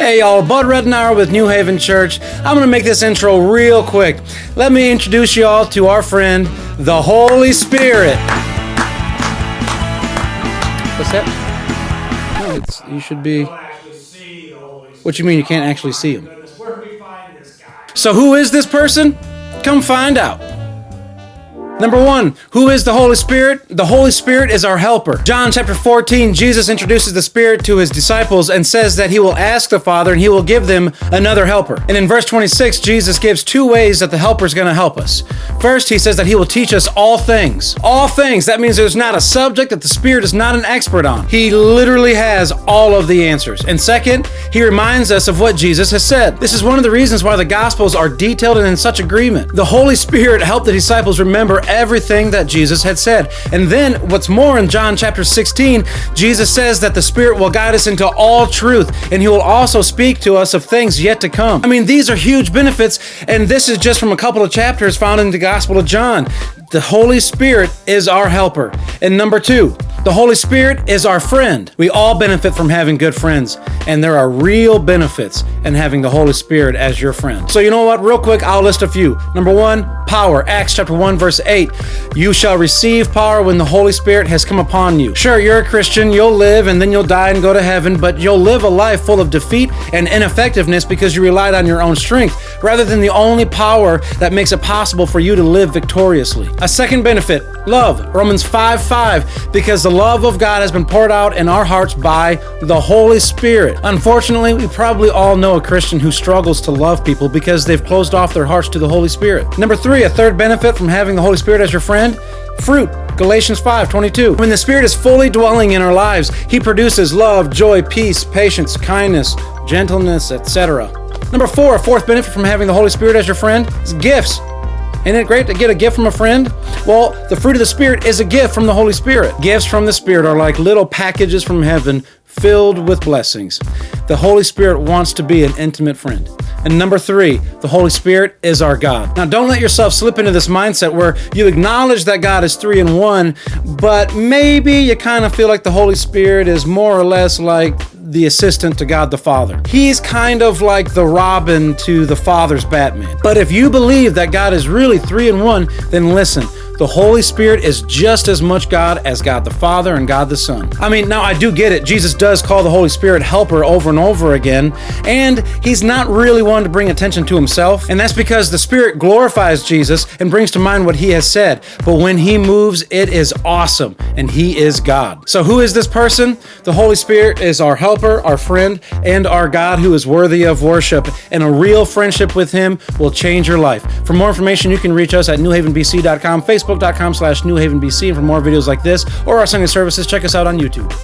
Hey y'all, Bud Reddenauer with New Haven Church. I'm going to make this intro real quick. Let me introduce y'all to our friend, the Holy Spirit. What's that? No, you should be... What you mean you can't actually see him? So who is this person? Come find out. Number one, who is the Holy Spirit? The Holy Spirit is our helper. John chapter 14, Jesus introduces the Spirit to his disciples and says that he will ask the Father and he will give them another helper. And in verse 26, Jesus gives two ways that the helper is going to help us. First, he says that he will teach us all things. All things. That means there's not a subject that the Spirit is not an expert on. He literally has all of the answers. And second, he reminds us of what Jesus has said. This is one of the reasons why the Gospels are detailed and in such agreement. The Holy Spirit helped the disciples remember everything that Jesus had said. And then what's more, in John chapter 16, Jesus says that the Spirit will guide us into all truth, and he will also speak to us of things yet to come. I mean, these are huge benefits, and this is just from a couple of chapters found in the Gospel of John. The Holy Spirit is our helper. And number two, the Holy Spirit is our friend. We all benefit from having good friends, and there are real benefits in having the Holy Spirit as your friend. So you know what? Real quick, I'll list a few. Number one, power. Acts chapter 1, verse 8. You shall receive power when the Holy Spirit has come upon you. Sure, you're a Christian, you'll live, and then you'll die and go to heaven, but you'll live a life full of defeat and ineffectiveness because you relied on your own strength, rather than the only power that makes it possible for you to live victoriously. A second benefit, love. Romans 5:5, because the love of God has been poured out in our hearts by the Holy Spirit. Unfortunately, we probably all know a Christian who struggles to love people because they've closed off their hearts to the Holy Spirit. Number three, a third benefit from having the Holy Spirit as your friend, fruit. Galatians 5:22. When the Spirit is fully dwelling in our lives, he produces love, joy, peace, patience, kindness, gentleness, etc. Number four, a fourth benefit from having the Holy Spirit as your friend is gifts. Isn't it great to get a gift from a friend? Well, the fruit of the Spirit is a gift from the Holy Spirit. Gifts from the Spirit are like little packages from heaven filled with blessings. The Holy Spirit wants to be an intimate friend. And number three, the Holy Spirit is our God. Now, don't let yourself slip into this mindset where you acknowledge that God is three in one, but maybe you kind of feel like the Holy Spirit is more or less like the assistant to God the Father. He's kind of like the Robin to the Father's Batman. But if you believe that God is really three in one, then listen. The Holy Spirit is just as much God as God the Father and God the Son. I mean, now I do get it. Jesus does call the Holy Spirit helper over and over again, and he's not really one to bring attention to himself, and that's because the Spirit glorifies Jesus and brings to mind what he has said. But when he moves, it is awesome, and he is God. So who is this person? The Holy Spirit is our helper, our friend, and our God who is worthy of worship, and a real friendship with him will change your life. For more information, you can reach us at newhavenbc.com, Facebook.com/newhavenbc, and for more videos like this or our Sunday services, check us out on YouTube.